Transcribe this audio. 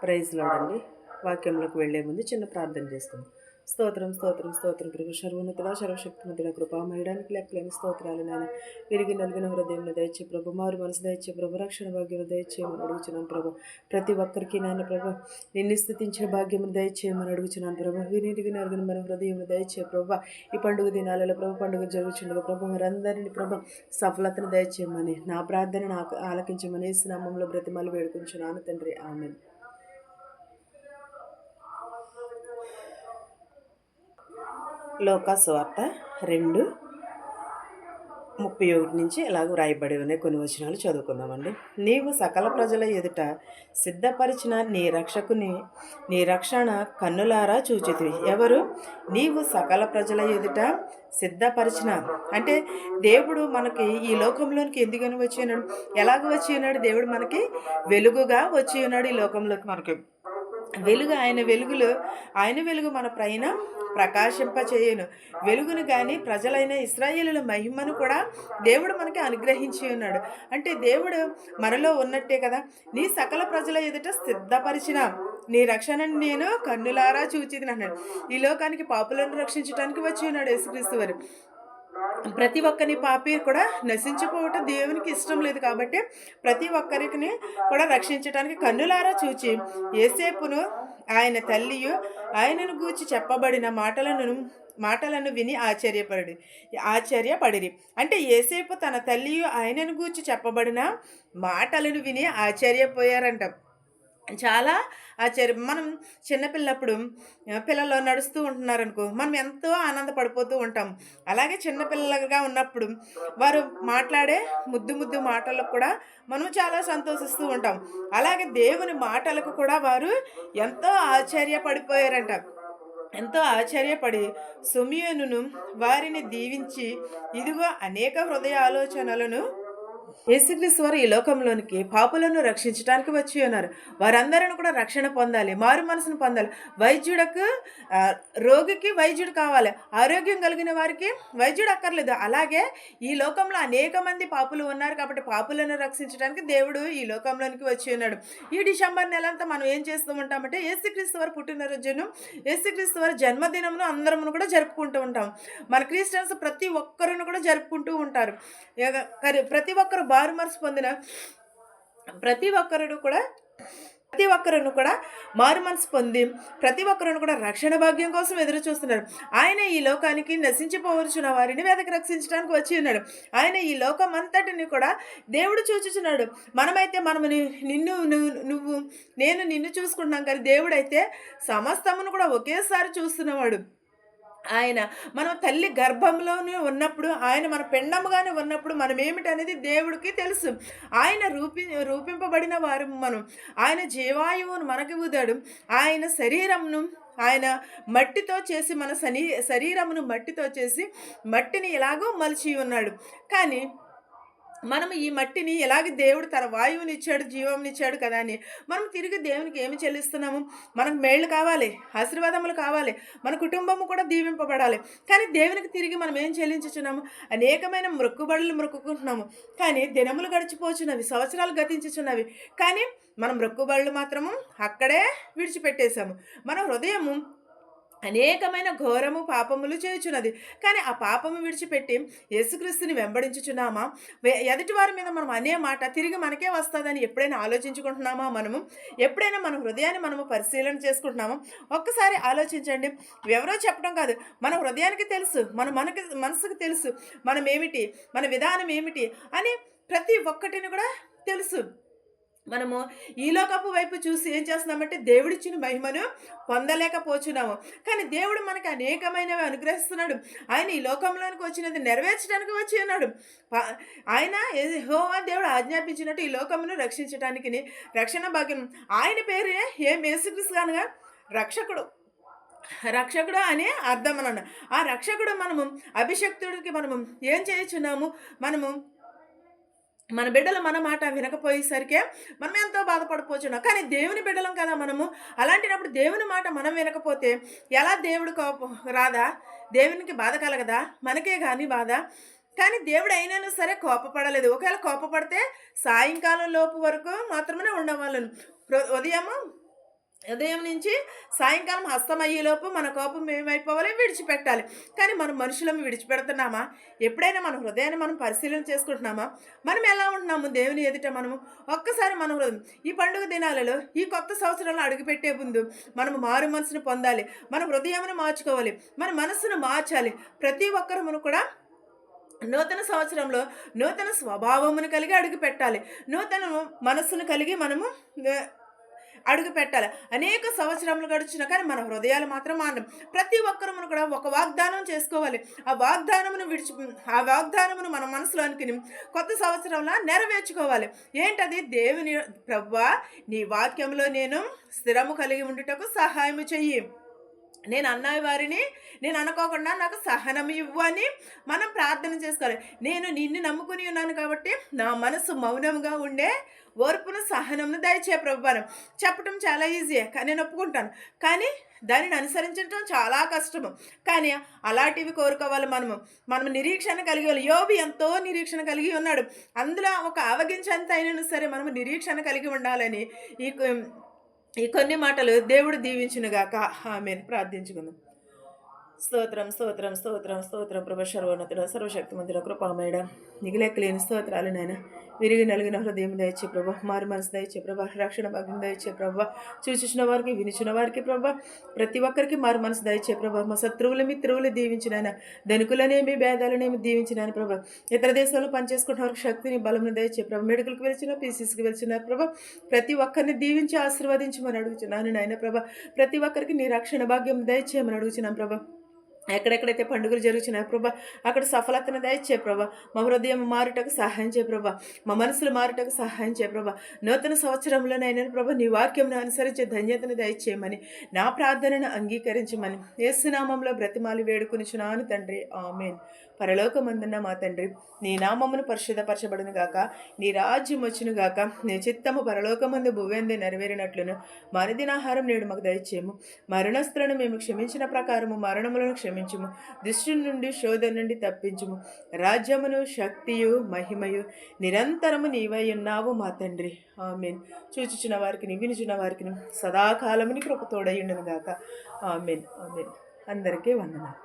Praise lord. వాక్యంలోకి వెళ్లే ముందు చిన్న ప్రార్థన చేసుకుందాం. స్తోత్రం స్తోత్రం స్తోత్రం ప్రభు, సర్వోన్నతుడా సర్వశక్తిమంతుడా, కృపామయడానికి లెక్కలేని స్తోత్రాలు నాయన. విరిగి నలిగిన హృదయం దయచే ప్రభు, మారు మనసు దయచే ప్రభు, రక్షణ భాగ్యం దయచేయమని అడుగుచున్నాను ప్రభు. ప్రతి ఒక్కరికి నాయన ప్రభు నిన్ను స్థుతించే భాగ్యం దయచేయమని అడుగుచున్నాను ప్రభు. విరిగి నలిగిన మన హృదయం దయచే ప్రభు. ఈ పండుగ దినాలలో ప్రభు, పండుగ జరుగుచుండగా ప్రభు వారందరినీ ప్రభు సఫలతను దయచేయమని, నా ప్రార్థన నాకు ఆలకించమని యేసు నామములో బ్రతిమాలి వేడుకుంటున్నాను తండ్రి, ఆమేన్. లోకాసు వార్త 2:31 నుంచి ఎలాగో రాయబడి ఉన్నాయి. కొన్ని వచనాలు చదువుకుందామండి. నీవు సకల ప్రజల ఎదుట సిద్ధపరిచిన నీ రక్షణ కన్నులారా చూచితివి. ఎవరు? నీవు సకల ప్రజల ఎదుట సిద్ధపరిచిన అంటే దేవుడు మనకి ఈ లోకంలోనికి ఎందుకని వచ్చి ఉన్నాడు? ఎలాగ వచ్చి ఉన్నాడు? దేవుడు మనకి వెలుగుగా వచ్చి ఉన్నాడు ఈ లోకంలోకి. మనకి వెలుగు ఆయన వెలుగు మన పైన ప్రకాశింపచేయను. వెలుగును కానీ ప్రజలైన ఇశ్రాయేలుల మహిమను కూడా దేవుడు మనకి అనుగ్రహించి ఉన్నాడు. అంటే దేవుడు మనలో ఉన్నట్టే కదా. నీ సకల ప్రజల ఎదుట సిద్ధపరిచిన నీ రక్షణను నేను కన్నులారా చూచితిని అన్నాడు. ఈ లోకానికి పాపులను రక్షించడానికి వచ్చి ఉన్నాడు యేసుక్రీస్తు వారు. ప్రతి ఒక్కరిని పాపి కూడా నశించిపోవటం దేవునికి ఇష్టం లేదు. కాబట్టి ప్రతి ఒక్కరికి కూడా రక్షించడానికి కన్నులారా చూచి యేసేపును ఆయన తల్లియు ఆయనను గూర్చి చెప్పబడిన మాటలను విని ఆశ్చర్యపడిరి. అంటే యేసేపు తన తల్లియు ఆయనను గూర్చి చెప్పబడిన మాటలను విని ఆశ్చర్యపోయారంట. చాలా మనం పిల్లలు నడుస్తూ ఉంటున్నారనుకో, మనం ఎంతో ఆనందపడిపోతూ ఉంటాం. అలాగే చిన్నపిల్లలుగా ఉన్నప్పుడు వారు మాట్లాడే ముద్దు మాటలకు కూడా మనం చాలా సంతోషిస్తూ ఉంటాం. అలాగే దేవుని మాటలకు కూడా వారు ఎంతో ఆశ్చర్యపడిపోయారంట. ఎంతో ఆశ్చర్యపడి సిమియోనును వారిని దీవించి, ఇదిగో అనేక హృదయ ఆలోచనలను యేసుక్రీస్తు వారు ఈ లోకంలోనికి పాపులను రక్షించడానికి వచ్చి ఉన్నారు. వారందరూ కూడా రక్షణ పొందాలి, మారు మనసును పొందాలి. రోగికి వైద్యుడు కావాలి, ఆరోగ్యం కలిగిన వారికి వైద్యుడు అక్కర్లేదు. అలాగే ఈ లోకంలో అనేక మంది పాపులు ఉన్నారు. కాబట్టి పాపులను రక్షించడానికి దేవుడు ఈ లోకంలోనికి వచ్చి ఉన్నాడు. ఈ డిసెంబర్ నెలంతా మనం ఏం చేస్తూ ఉంటామంటే యేసుక్రీస్తు వారు పుట్టినరోజును, యేసుక్రీస్తు వారి జన్మదినమును అందరము కూడా జరుపుకుంటూ ఉంటాం. మన క్రిస్టియన్స్ ప్రతి ఒక్కరును కూడా జరుపుకుంటూ ఉంటారు. ప్రతి ఒక్కరు మారు మనసు పొందిన ప్రతి ఒక్కరును కూడా మారు మనసు పొంది ప్రతి ఒక్కరును కూడా రక్షణ భాగ్యం కోసం ఎదురు చూస్తున్నారు. ఆయన ఈ లోకానికి నశించిపోవచ్చున్న వారిని వెదకి రక్షించడానికి వచ్చి ఉన్నాడు. ఆయన ఈ లోకం అంతటిని కూడా దేవుడు చూచుచున్నాడు. మనమైతే నేను నిన్ను చూసుకుంటున్నాం, కానీ దేవుడైతే సమస్తమును కూడా ఒకేసారి చూస్తున్నవాడు. ఆయన మనం తల్లి గర్భంలోనే ఉన్నప్పుడు, ఆయన మన పిండముగానే ఉన్నప్పుడు మనం ఏమిటనేది దేవుడికి తెలుసు. ఆయన రూపింపబడిన వారు మనం. ఆయన జీవాయువును మనకి ఊదాడు. ఆయన శరీరమును ఆయన మట్టితో చేసి మన శరీరమును మట్టితో చేసి మట్టిని ఎలాగో మలిచి ఉన్నాడు. కానీ మనం ఈ మట్టిని ఎలాగ దేవుడు తన వాయువునిచ్చాడు, జీవంనిచ్చాడు కదా అని మనం తిరిగి దేవునికి ఏమి చెల్లిస్తున్నాము? మనకు మేళ్ళు కావాలి, ఆశీర్వాదములు కావాలి, మన కుటుంబము కూడా దీవింపబడాలి. కానీ దేవునికి తిరిగి మనం ఏం చెల్లించుచున్నాము? అనేకమైన మొక్కుకుంటున్నాము. కానీ దినములు గడిచిపోచున్నవి, సంవత్సరాలు గతించుచున్నవి. కానీ మనం మొక్కుబడులు మాత్రము అక్కడే విడిచిపెట్టేశాము. మన హృదయము అనేకమైన ఘోరము పాపములు చేయుచున్నది. కానీ ఆ పాపము విడిచిపెట్టి యేసుక్రీస్తుని వెంబడించుచున్నామా? ఎదుటి వారి మీద మనం అనే మాట తిరిగి మనకే వస్తుందని ఎప్పుడైనా ఆలోచించుకుంటున్నామా? ఎప్పుడైనా మన హృదయాన్ని మనము పరిశీలన చేసుకుంటున్నామా? ఒక్కసారి ఆలోచించండి. ఎవరో చెప్పడం కాదు, మన హృదయానికి తెలుసు, మనసుకు తెలుసు మనం ఏమిటి, మన విధానం ఏమిటి అని ప్రతి ఒక్కటిని కూడా తెలుసు. మనము ఈ లోకపు వైపు చూసి ఏం చేస్తున్నామంటే దేవుడిచ్చిన మహిమను పొందలేకపోతున్నాము. కానీ దేవుడు మనకి అనేకమైనవి అనుగ్రహిస్తున్నాడు. ఆయన ఈ లోకంలోనికి వచ్చినది నెరవేర్చడానికి వచ్చి ఉన్నాడు. ఆయన యెహోవా దేవుడు ఆజ్ఞాపించినట్టు ఈ లోకమును రక్షించడానికి రక్షణ భాగ్యం. ఆయన పేరే యేసుక్రీస్తు అనగా రక్షకుడు అనే అర్థం అన్నాడు. ఆ రక్షకుడు మనము అభిషక్తుడికి మనము ఏం చేయుచున్నాము? మన బిడ్డలు మన మాట వినకపోయేసరికి మనం ఎంతో బాధపడిపోతున్నాం. కానీ దేవుని బిడ్డలం కదా మనము. అలాంటినప్పుడు దేవుని మాట మనం వినకపోతే ఎలా దేవుడు రాదా? దేవునికి బాధ కలగదా? మనకే కానీ బాధ. కానీ దేవుడు అయినాను సరే కోపపడలేదు. ఒకవేళ కోపపడితే సాయంకాలం లోపు వరకు మాత్రమే ఉండవాళ్ళను. ఉదయము ఉదయం నుంచి సాయంకాలం హస్తమయ్యేలోపు మన కోపం ఏమైపోవాలి? విడిచిపెట్టాలి. కానీ మనం మనుషులం విడిచిపెడుతున్నామా? ఎప్పుడైనా మన హృదయాన్ని మనం పరిశీలన చేసుకుంటున్నామా? మనం ఎలా ఉంటున్నాము దేవుని ఎదుట మనము? ఒక్కసారి మన హృదయం ఈ పండుగ దినాలలో, ఈ కొత్త సంవత్సరంలో అడుగుపెట్టే ముందు మనము మారు మనసును పొందాలి. మన హృదయమును మార్చుకోవాలి. మన మనస్సును మార్చాలి. ప్రతి ఒక్కరమును కూడా నూతన సంవత్సరంలో నూతన స్వభావమును కలిగి అడుగుపెట్టాలి. నూతన మనస్సును కలిగి మనము అడుగుపెట్టాలి. అనేక సంవత్సరములు గడిచినా కానీ మన హృదయాలు మాత్రం మారవు. ప్రతి ఒక్కరమును కూడా ఒక వాగ్దానం చేసుకోవాలి. ఆ వాగ్దానమును మన మనసులో అనుకుని కొత్త సంవత్సరంలో నెరవేర్చుకోవాలి. ఏంటది? దేవుని ప్రభువా, నీ వాక్యంలో నేను స్థిరము కలిగి ఉండుటకు సహాయము చెయ్యి. నేను అనుకోకుండా నాకు సహనం ఇవ్వు అని మనం ప్రార్థన చేసుకోవాలి. నేను నిన్ను నమ్ముకుని ఉన్నాను కాబట్టి నా మనసు మౌనంగా ఉండే ఓర్పును సహనంను దయచే ప్రభువాను చెప్పటం చాలా ఈజీయే, కానీ నేను ఒప్పుకుంటాను. కానీ దానిని అనుసరించడం చాలా కష్టము. కానీ అలాంటివి కోరుకోవాలి మనం నిరీక్షణ కలిగి వాళ్ళు. యోబు ఎంతో నిరీక్షణ కలిగి ఉన్నాడు. అందులో ఒక ఆవగించంత అయినా సరే మనము నిరీక్షణ కలిగి ఉండాలని ఈ ఈ కొన్ని మాటలు దేవుడు దీవించునుగాక. ఆమేన్. ప్రార్థించుకుందాం. స్తోత్రం, స్తోత్రం, స్తోత్రం, స్తోత్రం ప్రభ సర్వోన్నతుడ, సర్వశక్తిమంతుడ, కృపామయుడ, నీకు లెక్కలేని స్తోత్రాలు నాయన. విరిగి నలిగిన హృదయం దయచే ప్రభ, మారు మనసు దయచే ప్రభ, రక్షణ భాగ్యం దయచే ప్రభ, చూసిన వారికి వినిచిన వారికి ప్రభ, ప్రతి ఒక్కరికి మారు మనసు దయచే ప్రభ, మా శత్రువులు మిత్రువులు దీవించినాయన, ధనికులనేమి భేదాలనేమి దీవించినాను ప్రభ, ఇతర దేశాల్లో పనిచేసుకుంటున్న వారికి శక్తిని బలంను దయచే ప్రభ, మెడికల్కి వెళ్చిన పీసీసీకి వెళ్తున్నారు ప్రభ, ప్రతి ఒక్కరిని దీవించి ఆశీర్వదించమని అడుగుతున్నాను నాయన ప్రభ. ప్రతి ఒక్కరికి నీ రక్షణ భాగ్యం దయచేయమని అడుగుతున్నాను ప్రభ. ఎక్కడెక్కడైతే పండుగలు జరుగుతున్నాయో ప్రభా, అక్కడ సఫలతను దయచే ప్రభా. మా హృదయం మారుటకు సహాయం చేయ ప్రభా, మా మనసులు మారుటకు సహాయం చేయ ప్రభా. నూతన సంవత్సరంలోనైనా ప్రభా, నీ వాక్యంను అనుసరించే ధన్యతను దయచేయమని, నా ప్రార్థనను అంగీకరించమని యేసు నామములో బ్రతిమాలి వేడుకొనుచున్నాను తండ్రి. ఆమేన్. పరలోకమందున్న మా తండ్రి, నీ నామమును పరిశుద్ధపరచబడును గాక, నీ రాజ్యం వచ్చును గాక, నీ చిత్తము పరలోకమందు భువేందు నెరవేరినట్లును మరుదినాహారం నేడు మాకు దయచేయము. మరణస్తులను మేము క్షమించిన ప్రకారము మరణములను క్షమించుము. దృష్టి నుండి శోధన నుండి తప్పించుము. రాజ్యమును శక్తియు మహిమయు నిరంతరము నీవై ఉన్నావు మా తండ్రి. ఆమేన్. చూచుచున్న వారికి వినుచున్న వారికి సదాకాలముని కృప తోడయుండును గాక. ఆమేన్. ఆమేన్. అందరికీ వందనాలు.